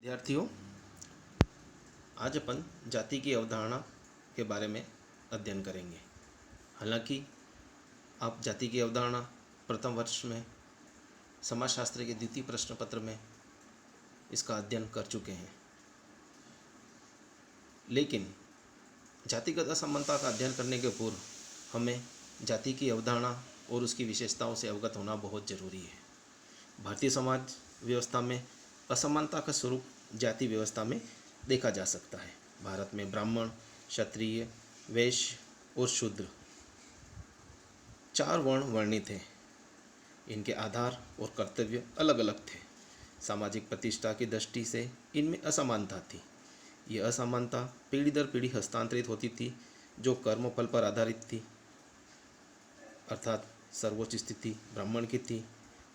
विद्यार्थियों, आज अपन जाति की अवधारणा के बारे में अध्ययन करेंगे। हालांकि आप जाति की अवधारणा प्रथम वर्ष में समाजशास्त्र के द्वितीय प्रश्न पत्र में इसका अध्ययन कर चुके हैं, लेकिन जातिगत असमानता का अध्ययन करने के पूर्व हमें जाति की अवधारणा और उसकी विशेषताओं से अवगत होना बहुत जरूरी है। भारतीय समाज व्यवस्था में असमानता का स्वरूप जाति व्यवस्था में देखा जा सकता है। भारत में ब्राह्मण, क्षत्रिय, वैश्य और शूद्र 4 वर्ण वर्णित हैं। इनके आधार और कर्तव्य अलग अलग थे। सामाजिक प्रतिष्ठा की दृष्टि से इनमें असमानता थी। यह असमानता पीढ़ी दर पीढ़ी हस्तांतरित होती थी, जो कर्मफल पर आधारित थी। अर्थात सर्वोच्च स्थिति ब्राह्मण की थी,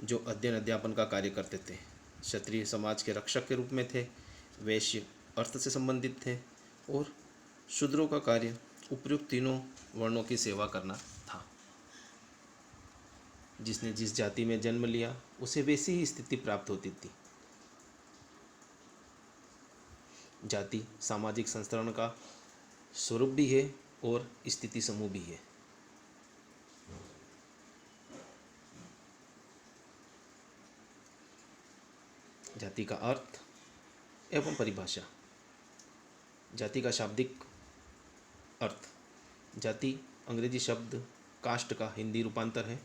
जो अध्ययन अध्यापन का कार्य करते थे। क्षत्रिय समाज के रक्षक के रूप में थे। वैश्य अर्थ से संबंधित थे और शूद्रों का कार्य उपयुक्त तीनों वर्णों की सेवा करना था। जिसने जिस जाति में जन्म लिया उसे वैसी ही स्थिति प्राप्त होती थी। जाति सामाजिक संस्करण का स्वरूप भी है और स्थिति समूह भी है। जाति का अर्थ एवं परिभाषा। जाति का शाब्दिक अर्थ। जाति अंग्रेजी शब्द कास्ट का हिंदी रूपांतर है,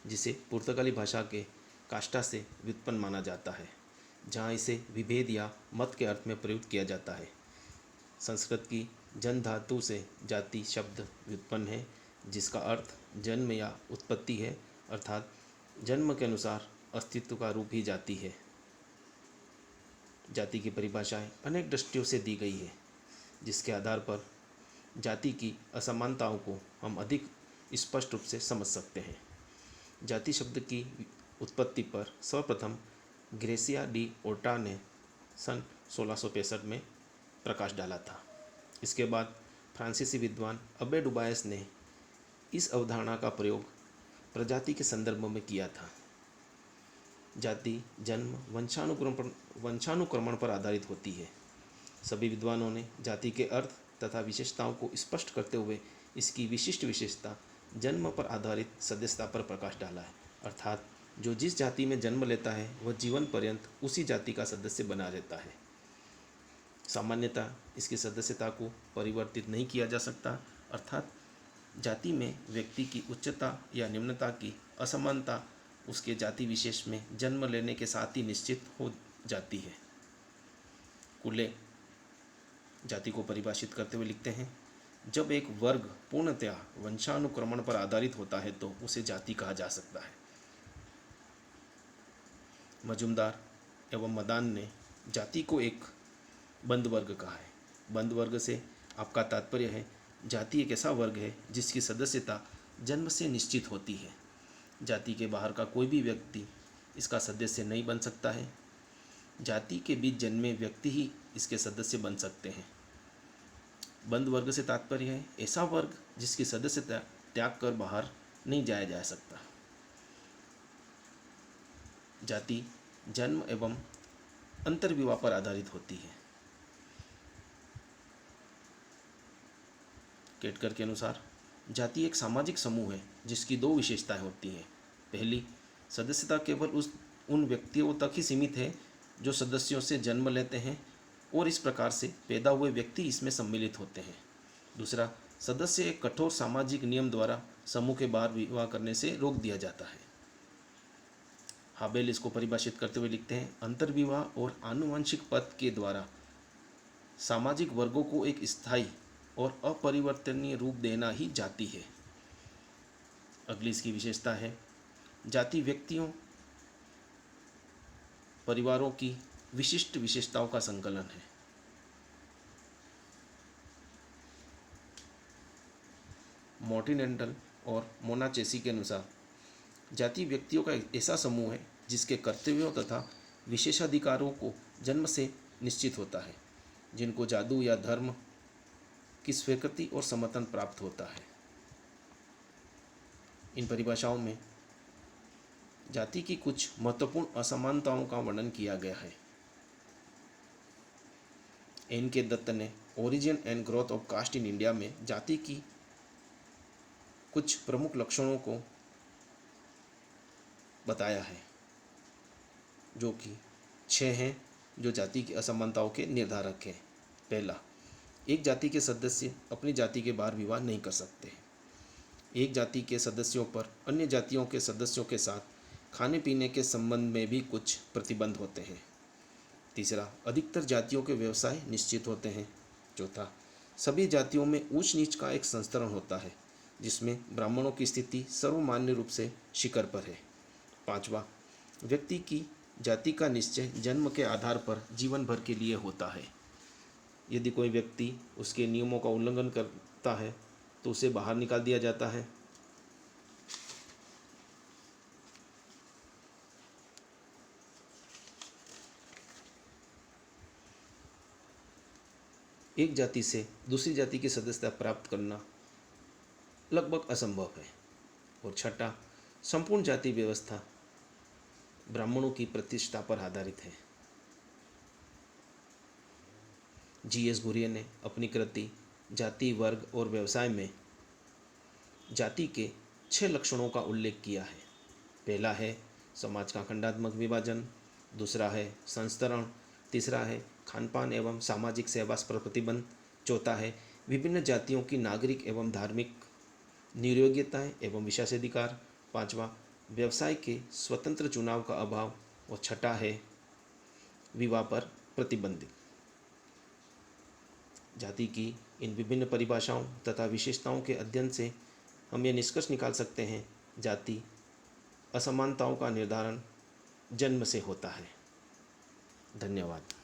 जिसे पुर्तगाली भाषा के कास्टा से व्युत्पन्न माना जाता है, जहाँ इसे विभेद या मत के अर्थ में प्रयुक्त किया जाता है। संस्कृत की जन धातु से जाति शब्द व्युत्पन्न है, जिसका अर्थ जन्म या उत्पत्ति है, अर्थात जन्म के अनुसार अस्तित्व का रूप ही जाति है। जाति की परिभाषाएं अनेक दृष्टियों से दी गई है, जिसके आधार पर जाति की असमानताओं को हम अधिक स्पष्ट रूप से समझ सकते हैं। जाति शब्द की उत्पत्ति पर सर्वप्रथम ग्रेसिया डी ओर्टा ने सन 1665 में प्रकाश डाला था। इसके बाद फ्रांसीसी विद्वान अबे डुबायस ने इस अवधारणा का प्रयोग प्रजाति के संदर्भ में किया था। जाति जन्म वंशानुक्रमण पर आधारित होती है। सभी विद्वानों ने जाति के अर्थ तथा विशेषताओं को स्पष्ट करते हुए इसकी विशिष्ट विशेषता जन्म पर आधारित सदस्यता पर प्रकाश डाला है, अर्थात जो जिस जाति में जन्म लेता है वह जीवन पर्यंत उसी जाति का सदस्य बना रहता है। सामान्यतः इसकी सदस्यता को परिवर्तित नहीं किया जा सकता, अर्थात जाति में व्यक्ति की उच्चता या निम्नता की असमानता उसके जाति विशेष में जन्म लेने के साथ ही निश्चित हो जाती है। कुले जाति को परिभाषित करते हुए लिखते हैं, जब एक वर्ग पूर्णतया वंशानुक्रमण पर आधारित होता है तो उसे जाति कहा जा सकता है। मजुमदार एवं मदान ने जाति को एक बंद वर्ग कहा है। बंद वर्ग से आपका तात्पर्य है जाति एक ऐसा वर्ग है जिसकी सदस्यता जन्म से निश्चित होती है। जाति के बाहर का कोई भी व्यक्ति इसका सदस्य नहीं बन सकता है। जाति के बीच जन्मे व्यक्ति ही इसके सदस्य बन सकते हैं। बंद वर्ग से तात्पर्य है ऐसा वर्ग जिसकी सदस्यता त्याग कर बाहर नहीं जाया जा सकता। जाति जन्म एवं अंतर्विवाह पर आधारित होती है। केटकर के अनुसार जाति एक सामाजिक समूह है जिसकी 2 विशेषताएं होती हैं। पहली, सदस्यता केवल उन व्यक्तियों तक ही सीमित है जो सदस्यों से जन्म लेते हैं और इस प्रकार से पैदा हुए व्यक्ति इसमें सम्मिलित होते हैं। दूसरा, सदस्य एक कठोर सामाजिक नियम द्वारा समूह के बाहर विवाह करने से रोक दिया जाता है। हाबेल इसको परिभाषित करते हुए लिखते हैं, अंतर्विवाह और आनुवंशिक पथ के द्वारा सामाजिक वर्गों को एक स्थायी और अपरिवर्तनीय रूप देना ही जाति है। अगली इसकी विशेषता है, जाति व्यक्तियों परिवारों की विशिष्ट विशेषताओं का संकलन है। मॉर्टिनेंटल और मोनाचेसी के अनुसार जाति व्यक्तियों का एक ऐसा समूह है जिसके कर्तव्यों तथा विशेषाधिकारों को जन्म से निश्चित होता है, जिनको जादू या धर्म की स्वीकृति और समर्थन प्राप्त होता है। इन परिभाषाओं में जाति की कुछ महत्वपूर्ण असमानताओं का वर्णन किया गया है। एन के दत्त ने origin and growth of caste in India में जाति की कुछ प्रमुख लक्षणों को बताया है, जो कि 6 हैं, जो जाति की असमानताओं के निर्धारक हैं। पहला, एक जाति के सदस्य अपनी जाति के बाहर विवाह नहीं कर सकते। एक जाति के सदस्यों पर अन्य जातियों के सदस्यों के साथ खाने पीने के संबंध में भी कुछ प्रतिबंध होते हैं। तीसरा, अधिकतर जातियों के व्यवसाय निश्चित होते हैं। चौथा, सभी जातियों में ऊंच नीच का एक संस्करण होता है, जिसमें ब्राह्मणों की स्थिति सर्वमान्य रूप से शिखर पर है। पांचवा, व्यक्ति की जाति का निश्चय जन्म के आधार पर जीवन भर के लिए होता है। यदि कोई व्यक्ति उसके नियमों का उल्लंघन करता है तो उसे बाहर निकाल दिया जाता है। एक जाति से दूसरी जाति की सदस्यता प्राप्त करना लगभग असंभव है। और छठा, संपूर्ण जाति व्यवस्था ब्राह्मणों की प्रतिष्ठा पर आधारित है। जी.एस. घुरियर ने अपनी कृति जाति, वर्ग और व्यवसाय में जाति के 6 लक्षणों का उल्लेख किया है। पहला है समाज का खंडात्मक विभाजन, दूसरा है संस्तरण, तीसरा है खानपान एवं सामाजिक सेवा पर प्रतिबंध, चौथा है विभिन्न जातियों की नागरिक एवं धार्मिक नियोग्यताएं एवं विशेषाधिकार, पांचवा व्यवसाय के स्वतंत्र चुनाव का अभाव और छठा है विवाह पर प्रतिबंध। जाति की इन विभिन्न परिभाषाओं तथा विशेषताओं के अध्ययन से हम ये निष्कर्ष निकाल सकते हैं, जाति असमानताओं का निर्धारण जन्म से होता है। धन्यवाद।